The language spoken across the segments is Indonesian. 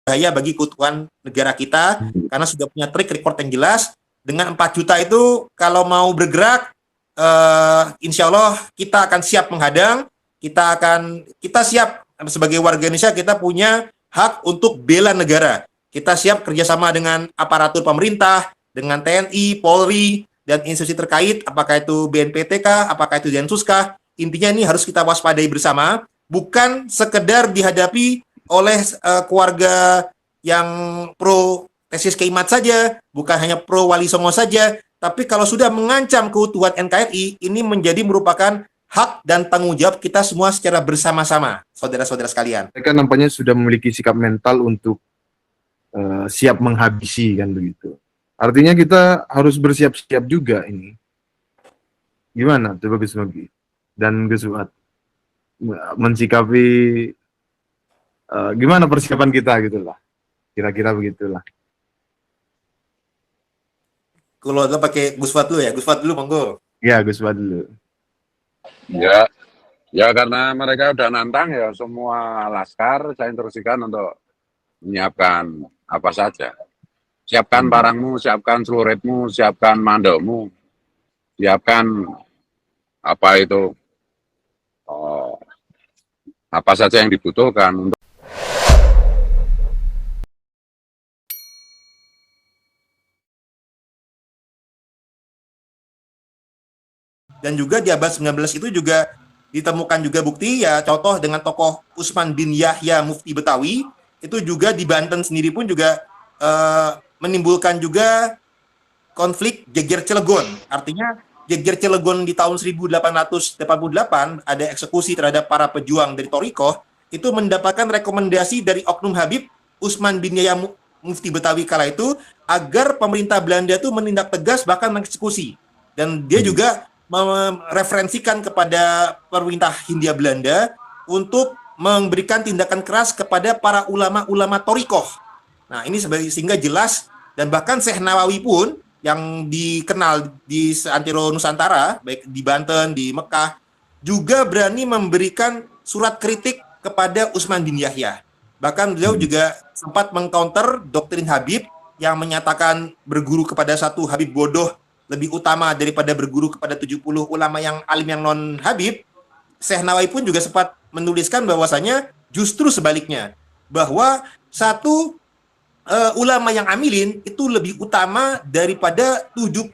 bahaya bagi keutuhan negara kita karena sudah punya track record yang jelas. Dengan 4 juta itu kalau mau bergerak, insya Allah kita akan siap menghadang. Kita siap sebagai warga Indonesia, kita punya hak untuk bela negara. Kita siap kerjasama dengan aparatur pemerintah, dengan TNI, Polri, dan institusi terkait, apakah itu BNPT kah, apakah itu Densus kah. Intinya ini harus kita waspadai bersama, bukan sekedar dihadapi oleh keluarga yang pro tesis Keimat saja, bukan hanya pro Wali Songo saja, tapi kalau sudah mengancam keutuhan NKRI, ini menjadi merupakan hak dan tanggung jawab kita semua secara bersama-sama, saudara-saudara sekalian. Mereka nampaknya sudah memiliki sikap mental untuk siap menghabisi, kan begitu. Artinya kita harus bersiap-siap juga ini. Gimana tuh Gus Nugi dan Gus Fuad mensikapi gimana persiapan kita gitulah. Kira-kira begitulah. Kalau lo pakai Gus Fuad dulu ya, Gus Fuad dulu monggo. Ya, Gus Fuad dulu. Ya karena mereka udah nantang ya, semua laskar saya instruksikan untuk menyiapkan apa saja. Siapkan barangmu, siapkan celuritmu, siapkan mandomu, siapkan apa itu, apa saja yang dibutuhkan. Dan juga di abad 19 itu juga ditemukan juga bukti, ya contoh dengan tokoh Utsman bin Yahya Mufti Betawi, itu juga di Banten sendiri pun juga menimbulkan juga konflik Geger Cilegon. Artinya Geger Cilegon di tahun 1888 ada eksekusi terhadap para pejuang dari Thorikoh, itu mendapatkan rekomendasi dari Oknum Habib Utsman bin Yahya Mufti Betawi kala itu agar pemerintah Belanda itu menindak tegas bahkan mengeksekusi. Dan dia juga mereferensikan kepada pemerintah Hindia Belanda untuk memberikan tindakan keras kepada para ulama-ulama Thorikoh. Nah, ini sehingga jelas, dan bahkan Syekh Nawawi pun yang dikenal di seantero Nusantara, baik di Banten, di Mekah, juga berani memberikan surat kritik kepada Utsman bin Yahya. Bahkan beliau juga sempat mengcounter doktrin Habib yang menyatakan berguru kepada satu Habib bodoh lebih utama daripada berguru kepada 70 ulama yang alim yang non Habib. Syekh Nawawi pun juga sempat menuliskan bahwasanya justru sebaliknya, bahwa satu ulama yang amilin itu lebih utama daripada 70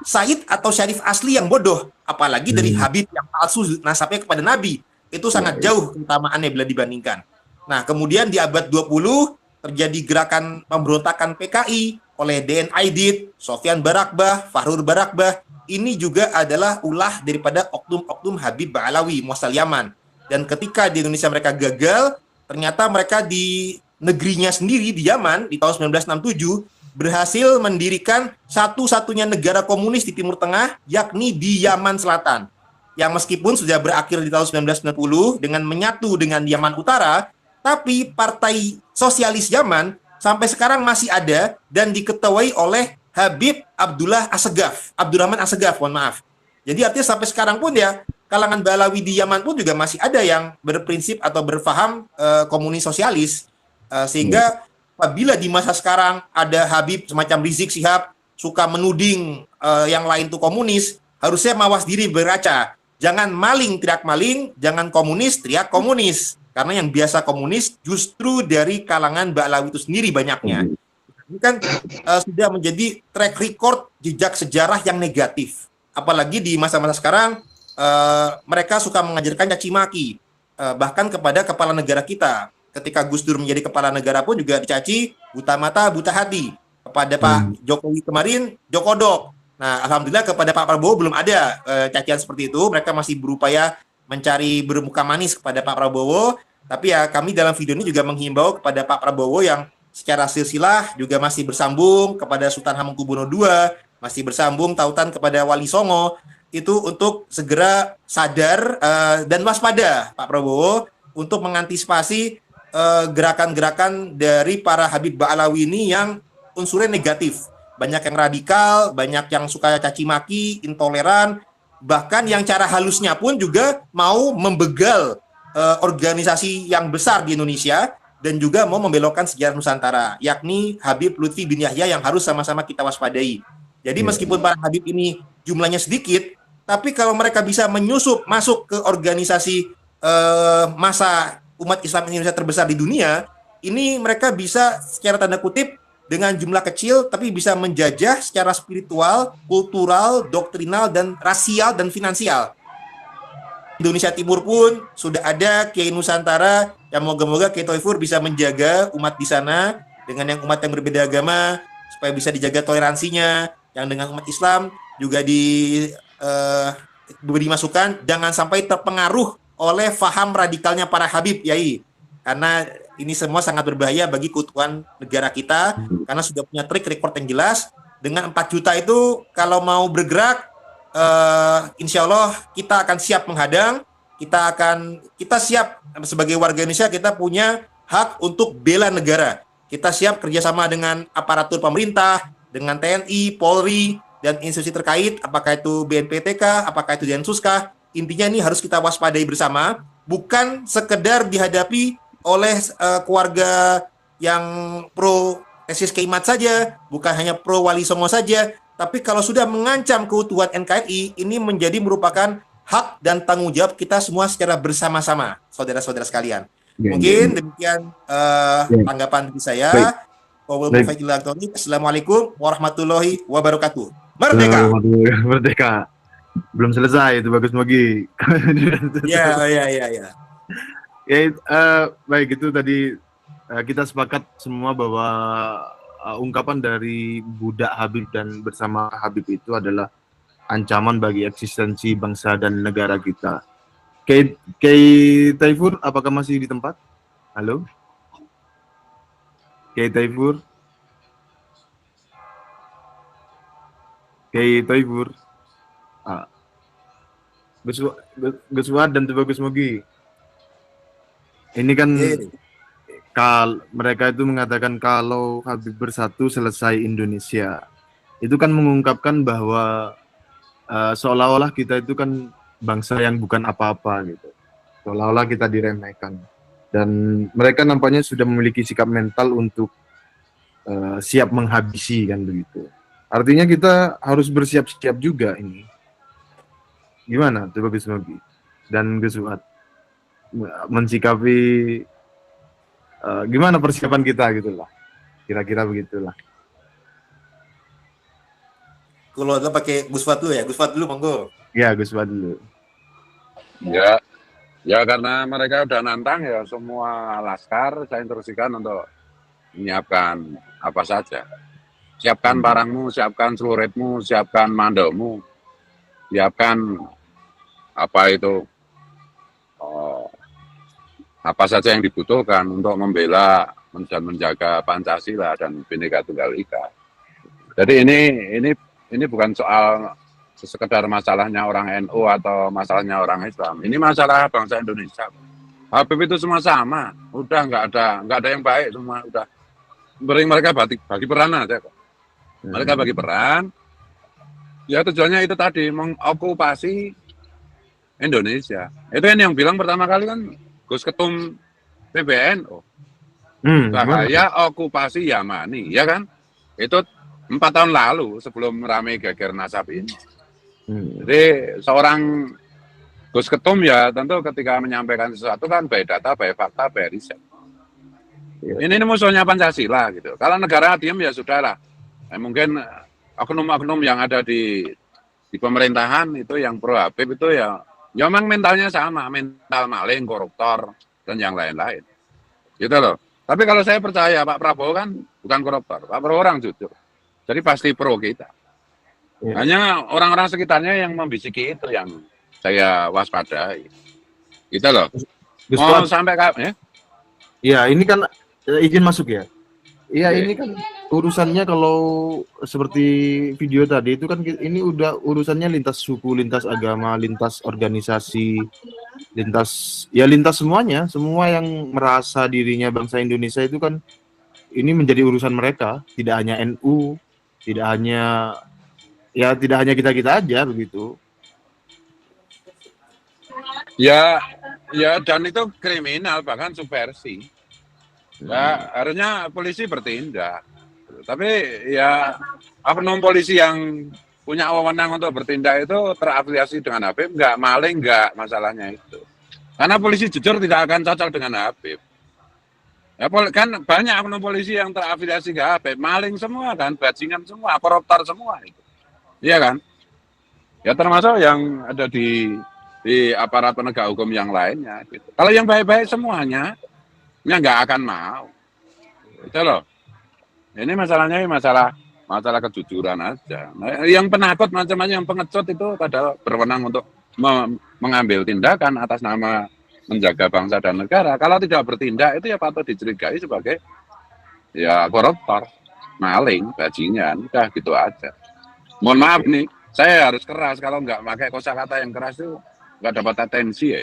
Said atau Syarif asli yang bodoh, apalagi dari Habib yang palsu nasabnya kepada Nabi. Itu sangat jauh keutamaannya bila dibandingkan. Nah, kemudian di abad 20 terjadi gerakan pemberontakan PKI oleh DN Aidit, Sofyan Barakbah, Fahrur Barakbah. Ini juga adalah ulah daripada oknum-oknum Habib Ba'alawi, Muasal Yaman. Dan ketika di Indonesia mereka gagal, ternyata mereka di negerinya sendiri, di Yaman, di tahun 1967, berhasil mendirikan satu-satunya negara komunis di Timur Tengah, yakni di Yaman Selatan. Yang meskipun sudah berakhir di tahun 1990 dengan menyatu dengan Yaman Utara, tapi Partai Sosialis Yaman sampai sekarang masih ada dan diketuai oleh Habib Abdurrahman Assegaf, mohon maaf. Jadi artinya sampai sekarang pun ya, kalangan Balawi di Yaman pun juga masih ada yang berprinsip atau berfaham komunis sosialis. Sehingga apabila di masa sekarang ada Habib semacam Rizik Syihab suka menuding yang lain itu komunis, harusnya mawas diri berkaca. Jangan maling teriak maling, jangan komunis teriak komunis. Karena yang biasa komunis justru dari kalangan Ba'alawi itu sendiri banyaknya. Ini kan sudah menjadi track record jejak sejarah yang negatif. Apalagi di masa-masa sekarang, mereka suka mengajarkan caci maki. Bahkan kepada kepala negara kita. Ketika Gus Dur menjadi kepala negara pun juga dicaci buta mata, buta hati. Kepada Pak Jokowi kemarin, Jokodok. Nah, alhamdulillah kepada Pak Prabowo belum ada cacian seperti itu. Mereka masih berupaya mencari bermuka manis kepada Pak Prabowo. Tapi ya kami dalam video ini juga menghimbau kepada Pak Prabowo yang secara silsilah juga masih bersambung kepada Sultan Hamengkubuwono II, masih bersambung tautan kepada Wali Songo, itu untuk segera sadar dan waspada Pak Prabowo untuk mengantisipasi gerakan-gerakan dari para Habib Ba'alawi ini yang unsurnya negatif. Banyak yang radikal, banyak yang suka caci maki, intoleran, bahkan yang cara halusnya pun juga mau membegal organisasi yang besar di Indonesia, dan juga mau membelokkan sejarah Nusantara, yakni Habib Lutfi bin Yahya yang harus sama-sama kita waspadai. Jadi meskipun para Habib ini jumlahnya sedikit, tapi kalau mereka bisa menyusup masuk ke organisasi masa umat Islam Indonesia terbesar di dunia, ini mereka bisa secara tanda kutip dengan jumlah kecil tapi bisa menjajah secara spiritual, kultural, doktrinal, dan rasial dan finansial. Indonesia Timur pun sudah ada Kiai Nusantara yang moga-moga Kiai Toifur bisa menjaga umat di sana dengan yang umat yang berbeda agama supaya bisa dijaga toleransinya, yang dengan umat Islam juga diberi masukan jangan sampai terpengaruh oleh faham radikalnya para Habib, Yai, karena ini semua sangat berbahaya bagi keutuhan negara kita karena sudah punya trik record yang jelas. Dengan 4 juta itu kalau mau bergerak, insya Allah kita akan siap menghadang. Kita siap sebagai warga Indonesia, kita punya hak untuk bela negara. Kita siap kerjasama dengan aparatur pemerintah, dengan TNI, Polri, dan institusi terkait, apakah itu BNPTK, apakah itu Densuskah. Intinya ini harus kita waspadai bersama, bukan sekedar dihadapi oleh keluarga yang pro tesis Keimat saja, bukan hanya pro Wali Songo saja, tapi kalau sudah mengancam keutuhan NKRI, ini menjadi merupakan hak dan tanggung jawab kita semua secara bersama-sama, saudara-saudara sekalian. Mungkin demikian tanggapan dari saya. Assalamualaikum warahmatullahi wabarakatuh. Merdeka. Merdeka. Belum selesai itu Bagus Mogi. Ya. Baik, itu tadi kita sepakat semua bahwa ungkapan dari budak Habib dan bersama Habib itu adalah ancaman bagi eksistensi bangsa dan negara kita. Kiai Taifur, apakah masih di tempat? Halo? Kiai Taifur? Kiai Taifur? Gus Wad dan Bagus Mogi. Ini kan mereka itu mengatakan kalau Habib bersatu selesai Indonesia. Itu kan mengungkapkan bahwa seolah-olah kita itu kan bangsa yang bukan apa-apa gitu. Seolah-olah kita diremehkan. Dan mereka nampaknya sudah memiliki sikap mental untuk siap menghabisi kan begitu. Artinya kita harus bersiap-siap juga ini. Gimana tuh Bagus Mogi dan Gus Wad mensikapi gimana persiapan kita gitulah. Kira-kira begitulah. Kalau kita pakai Gus Wad dulu ya, Gus Wad dulu monggo. Ya, Gus Wad dulu. Ya karena mereka udah nantang ya semua laskar, saya instruksikan untuk menyiapkan apa saja. Siapkan barangmu, siapkan celuritmu, siapkan mandomu, siapkan apa itu apa saja yang dibutuhkan untuk membela dan menjaga Pancasila dan Bhinneka Tunggal Ika. Jadi ini bukan soal sekedar masalahnya orang NU atau masalahnya orang Islam. Ini masalah bangsa Indonesia. Habib itu semua sama, udah nggak ada yang baik, semua udah beri mereka bagi peran aja kok. Mereka bagi peran. Ya tujuannya itu tadi mengokupasi Indonesia. Itu yang bilang pertama kali kan Gus Ketum PBNU. Bahaya okupasi Yamani, ya kan? Itu 4 tahun lalu sebelum rame geger nasab ini. Jadi seorang Gus Ketum ya tentu ketika menyampaikan sesuatu kan baik data, baik fakta, baik riset. Ini musuhnya Pancasila gitu. Kalau negara diam ya sudahlah. Mungkin oknum-oknum yang ada di pemerintahan itu yang pro Habib itu ya memang mentalnya sama, mental maling, koruptor dan yang lain-lain. Gitu loh. Tapi kalau saya percaya Pak Prabowo kan bukan koruptor, Pak Prabowo orang jujur. Jadi pasti pro kita. Hanya orang-orang sekitarnya yang membisiki itu yang saya waspadai. Gitu loh. Mau sampai kapan ya? Iya, ini kan izin masuk ya. Iya, ini kan urusannya kalau seperti video tadi itu kan ini udah urusannya lintas suku, lintas agama, lintas organisasi, lintas semuanya, semua yang merasa dirinya bangsa Indonesia itu kan ini menjadi urusan mereka, tidak hanya NU, tidak hanya kita-kita aja begitu. Ya dan itu kriminal bahkan subversi. Ya, harusnya polisi bertindak. Tapi ya oknum polisi yang punya wewenang untuk bertindak itu terafiliasi dengan Habib, enggak, maling enggak, masalahnya itu. Karena polisi jujur tidak akan cocok dengan Habib. Ya kan banyak oknum polisi yang terafiliasi ke Habib, maling semua kan, bajingan semua, koruptor semua itu. Iya kan? Ya termasuk yang ada di aparat penegak hukum yang lainnya gitu. Kalau yang baik-baik semuanya, ya nggak akan mau. Itu loh. Ini masalahnya masalah kejujuran aja. Nah, yang penakut macam-macam, yang pengecut itu padahal berwenang untuk mengambil tindakan atas nama menjaga bangsa dan negara. Kalau tidak bertindak itu ya patut dicurigai sebagai ya koruptor, maling, bajingan, udah gitu aja. Mohon maaf nih, saya harus keras, kalau nggak pakai kosakata yang keras itu nggak dapat atensi ya.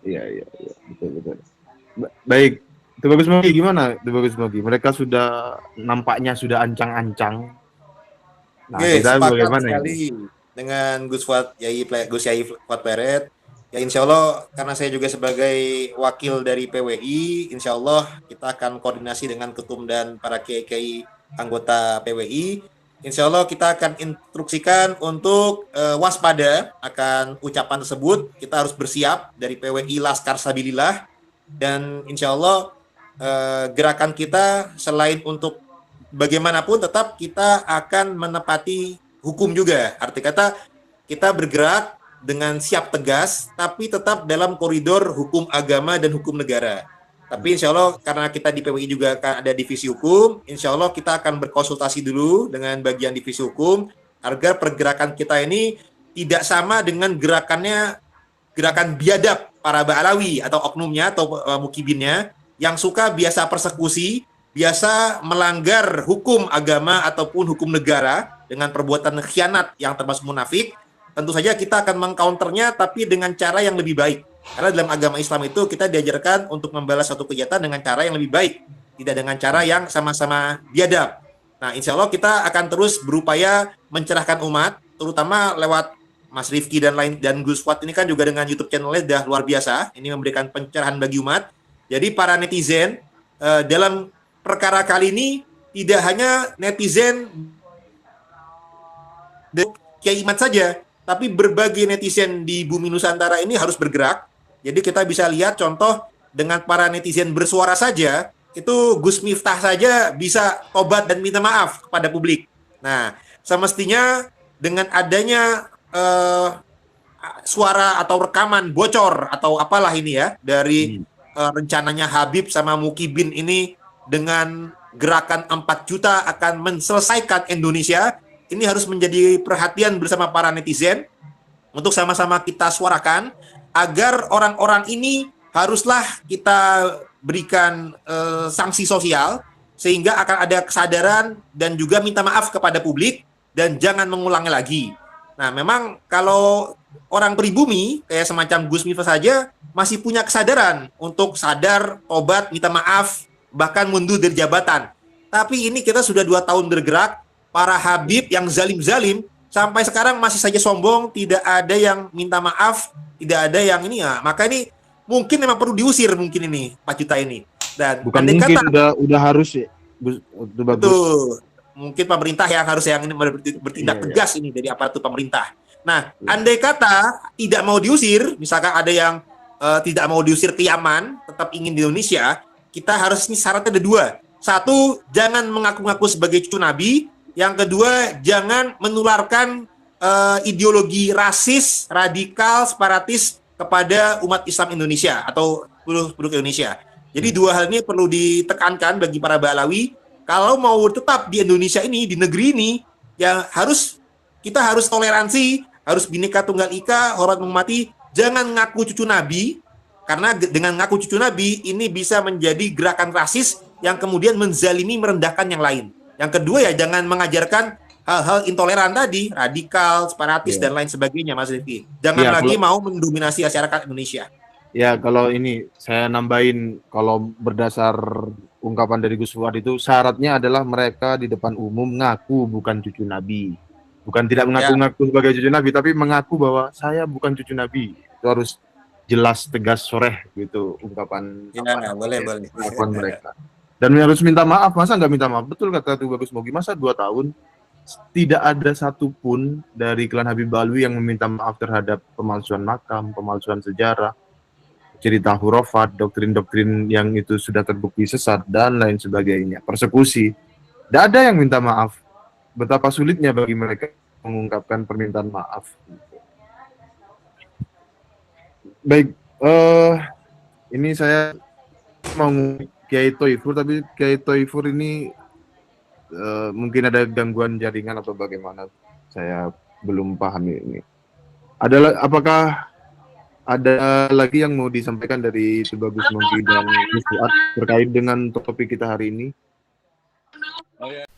Iya, betul. Baik, itu bagus Mogi, gimana? Itu bagus Mogi. Mereka sudah nampaknya sudah ancang-ancang. Nah, Oke, kita sepakat bagaimana sekali ini? dengan Gus Yai Fuad Peret. Ya insya Allah karena saya juga sebagai wakil dari PWI, insya Allah kita akan koordinasi dengan ketum dan para kiai-kiai anggota PWI. Insya Allah kita akan instruksikan untuk waspada akan ucapan tersebut. Kita harus bersiap dari PWI Laskar Sabilillah dan insya Allah gerakan kita selain untuk bagaimanapun tetap kita akan menepati hukum juga. Arti kata kita bergerak dengan siap tegas, tapi tetap dalam koridor hukum agama dan hukum negara. Tapi insya Allah karena kita di PWI juga akan ada divisi hukum, insya Allah kita akan berkonsultasi dulu dengan bagian divisi hukum agar pergerakan kita ini tidak sama dengan gerakan biadab para Ba'alawi atau oknumnya atau mukibinnya yang suka biasa persekusi, biasa melanggar hukum agama ataupun hukum negara dengan perbuatan khianat yang termasuk munafik. Tentu saja kita akan mengcounternya tapi dengan cara yang lebih baik. Karena dalam agama Islam itu kita diajarkan untuk membalas satu kejahatan dengan cara yang lebih baik, tidak dengan cara yang sama-sama biadab. Nah, insya Allah kita akan terus berupaya mencerahkan umat, terutama lewat Mas Rifki dan Gus Fuad ini kan juga dengan YouTube channelnya sudah luar biasa. Ini memberikan pencerahan bagi umat. Jadi para netizen dalam perkara kali ini tidak hanya netizen Kiai Imat saja, tapi berbagai netizen di bumi Nusantara ini harus bergerak. Jadi kita bisa lihat contoh dengan para netizen bersuara saja, itu Gus Miftah saja bisa tobat dan minta maaf kepada publik. Nah, semestinya dengan adanya suara atau rekaman bocor atau apalah ini ya dari rencananya Habib sama Mukibin ini dengan gerakan 4 juta akan menyelesaikan Indonesia, ini harus menjadi perhatian bersama para netizen untuk sama-sama kita suarakan agar orang-orang ini haruslah kita berikan sanksi sosial sehingga akan ada kesadaran dan juga minta maaf kepada publik dan jangan mengulangi lagi. Nah, memang kalau orang pribumi kayak semacam Gus Miftah saja masih punya kesadaran untuk sadar, tobat, minta maaf, bahkan mundur dari jabatan. Tapi ini kita sudah 2 tahun bergerak, para Habib yang zalim-zalim sampai sekarang masih saja sombong, tidak ada yang minta maaf, tidak ada yang ini ya. Maka ini mungkin memang perlu diusir mungkin ini 4 juta ini. Dan Bukan mungkin, udah harus ya. Itu bagus. Betul. Mungkin pemerintah yang harus yang ini bertindak tegas ini dari aparatur pemerintah. Nah, andai kata tidak mau diusir, misalkan ada yang tidak mau diusir ke Yaman, tetap ingin di Indonesia, kita harus ini syaratnya ada 2. 1, jangan mengaku-ngaku sebagai cucu Nabi. Yang kedua, jangan menularkan ideologi rasis, radikal, separatis kepada umat Islam Indonesia atau penduduk Indonesia. Jadi 2 hal ini perlu ditekankan bagi para Ba'alawi. Kalau mau tetap di Indonesia ini, di negeri ini, ya kita harus toleransi, harus Bhinneka Tunggal Ika, hormat menghormati, jangan ngaku cucu Nabi, karena dengan ngaku cucu Nabi ini bisa menjadi gerakan rasis yang kemudian menzalimi, merendahkan yang lain. Yang kedua ya jangan mengajarkan hal-hal intoleran tadi, radikal, separatis dan lain sebagainya, Mas Rifki. Jangan lagi mau mendominasi masyarakat Indonesia. Ya, kalau ini saya nambahin, kalau berdasar ungkapan dari Gus Fuad itu syaratnya adalah mereka di depan umum ngaku bukan cucu Nabi. Bukan tidak mengaku-ngaku sebagai cucu Nabi, tapi mengaku bahwa saya bukan cucu Nabi. Itu harus jelas, tegas, soreh gitu ungkapan boleh. ungkapan mereka. Dan harus minta maaf, masa nggak minta maaf? Betul kata Tuh Bagus Mogi, masa 2 tahun tidak ada satupun dari klan Habib Alwi yang meminta maaf terhadap pemalsuan makam, pemalsuan sejarah, cerita hurufat, doktrin-doktrin yang itu sudah terbukti sesat, dan lain sebagainya, persekusi. Tidak ada yang minta maaf. Betapa sulitnya bagi mereka mengungkapkan permintaan maaf. Baik, ini saya mau Kiai Toifur, tapi Kiai Toifur ini mungkin ada gangguan jaringan atau bagaimana, saya belum paham ini. Apakah ada lagi yang mau disampaikan dari Bagus Mogi dan Mas Fuad terkait dengan topik kita hari ini? Oh, ya.